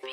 bees.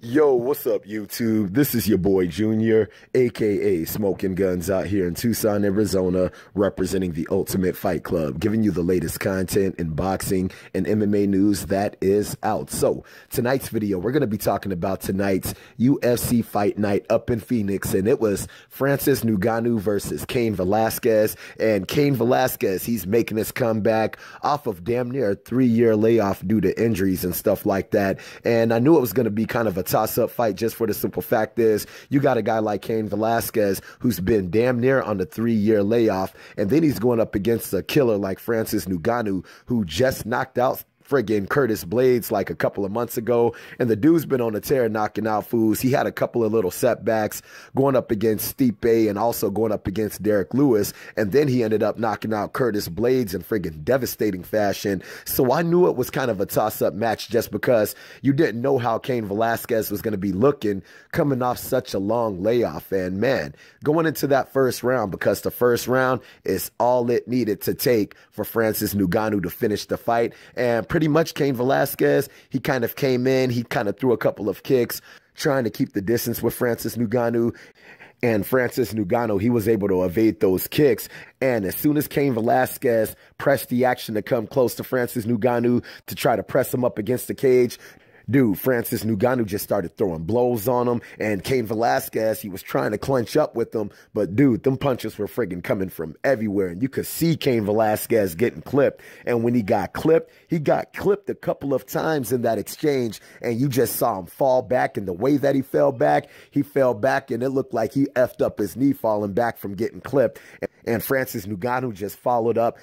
Yo, what's up, YouTube? This is your boy Junior, aka Smoking Guns, out here in Tucson, Arizona, representing the Ultimate Fight Club, giving you the latest content in boxing and MMA news that is out. So, tonight's video, we're going to be talking about tonight's UFC fight night up in Phoenix, and it was Francis Ngannou versus CAIN VELASQUEZ, and CAIN VELASQUEZ, he's making his comeback off of damn near a 3-year layoff due to injuries and stuff like that, and I knew it was going to be kind of a toss-up fight just for the simple fact is you got a guy like CAIN VELASQUEZ who's been damn near on the 3-year layoff, and then he's going up against a killer like Francis Ngannou who just knocked out friggin' Curtis Blades like a couple of months ago, and the dude's been on a tear knocking out fools. He had a couple of little setbacks going up against Stipe and also going up against Derek Lewis, and then he ended up knocking out Curtis Blades in friggin' devastating fashion. So I knew it was kind of a toss-up match just because you didn't know how CAIN VELASQUEZ was going to be looking coming off such a long layoff. And man, going into that first round, because the first round is all it needed to take for Francis Ngannou to finish the fight, and pretty much CAIN VELASQUEZ, he kind of came in, he kind of threw a couple of kicks, trying to keep the distance with Francis Ngannou. And Francis Ngannou, he was able to evade those kicks. And as soon as CAIN VELASQUEZ pressed the action to come close to Francis Ngannou to try to press him up against the cage, dude, Francis Ngannou just started throwing blows on him, and CAIN VELASQUEZ, he was trying to clinch up with him, but dude, them punches were friggin' coming from everywhere, and you could see CAIN VELASQUEZ getting clipped, and when he got clipped a couple of times in that exchange, and you just saw him fall back, and the way that he fell back, and it looked like he effed up his knee falling back from getting clipped, and Francis Ngannou just followed up,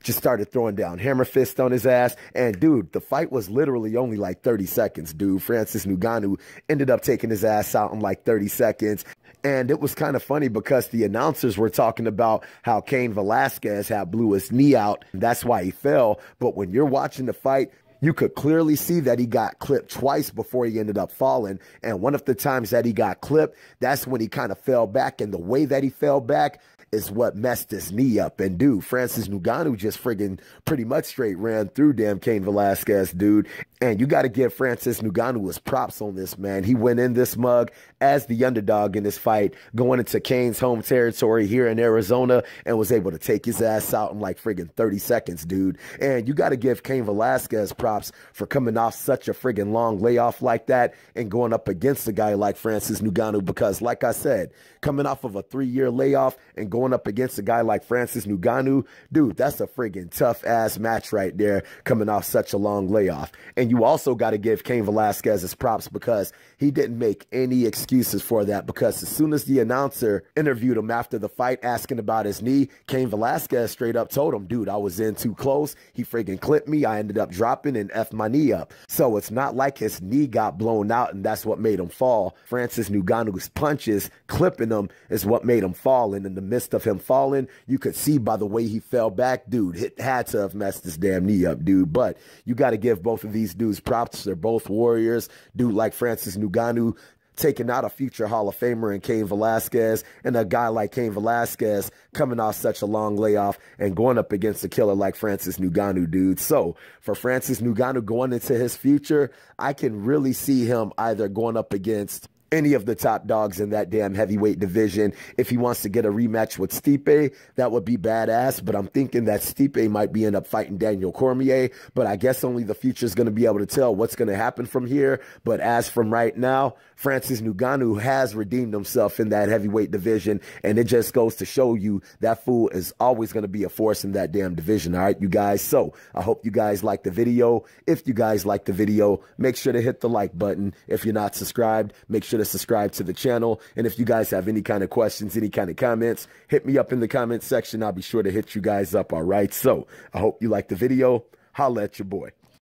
just started throwing down hammer fist on his ass. And dude, the fight was literally only like 30 seconds, dude. Francis Ngannou ended up taking his ass out in like 30 seconds. And it was kind of funny because the announcers were talking about how CAIN VELASQUEZ had blew his knee out. And that's why he fell. But when you're watching the fight, you could clearly see that he got clipped twice before he ended up falling. And one of the times that he got clipped, that's when he kind of fell back. And the way that he fell back is what messed his knee up. And dude, Francis Ngannou just friggin' pretty much straight ran through damn CAIN VELASQUEZ, dude. And you got to give Francis Ngannou his props on this, man. He went in this mug as the underdog in this fight, going into CAIN's home territory here in Arizona, and was able to take his ass out in like friggin' 30 seconds, dude. And you got to give CAIN VELASQUEZ props for coming off such a friggin' long layoff like that and going up against a guy like Francis Ngannou, because like I said, coming off of a 3-year layoff and going up against a guy like Francis Ngannou, dude, that's a friggin' tough-ass match right there, coming off such a long layoff. And you also got to give CAIN VELASQUEZ his props because he didn't make any excuses for that, because as soon as the announcer interviewed him after the fight asking about his knee, CAIN VELASQUEZ straight up told him, dude, I was in too close. He friggin' clipped me. I ended up dropping and effed my knee up. So it's not like his knee got blown out and that's what made him fall. Francis Ngannou's punches clipping him is what made him fall. And in the midst of him falling, you could see by the way he fell back, dude, it had to have messed his damn knee up, dude. But you got to give both of these dudes props. They're both warriors. Dude like Francis Ngannou taking out a future Hall of Famer in CAIN VELASQUEZ, and a guy like CAIN VELASQUEZ coming off such a long layoff and going up against a killer like Francis Ngannou, dude. So for Francis Ngannou going into his future, I can really see him either going up against any of the top dogs in that damn heavyweight division. If he wants to get a rematch with Stipe, that would be badass, but I'm thinking that Stipe might be end up fighting Daniel Cormier, but I guess only the future is going to be able to tell what's going to happen from here. But as from right now, Francis Ngannou has redeemed himself in that heavyweight division, and it just goes to show you that fool is always going to be a force in that damn division, all right, you guys? So I hope you guys like the video. If you guys like the video, make sure to hit the like button. If you're not subscribed, make sure to subscribe to the channel. And if you guys have any kind of questions, any kind of comments, hit me up in the comment section. I'll be sure to hit you guys up, all right? So I hope you like the video. Holla at your boy.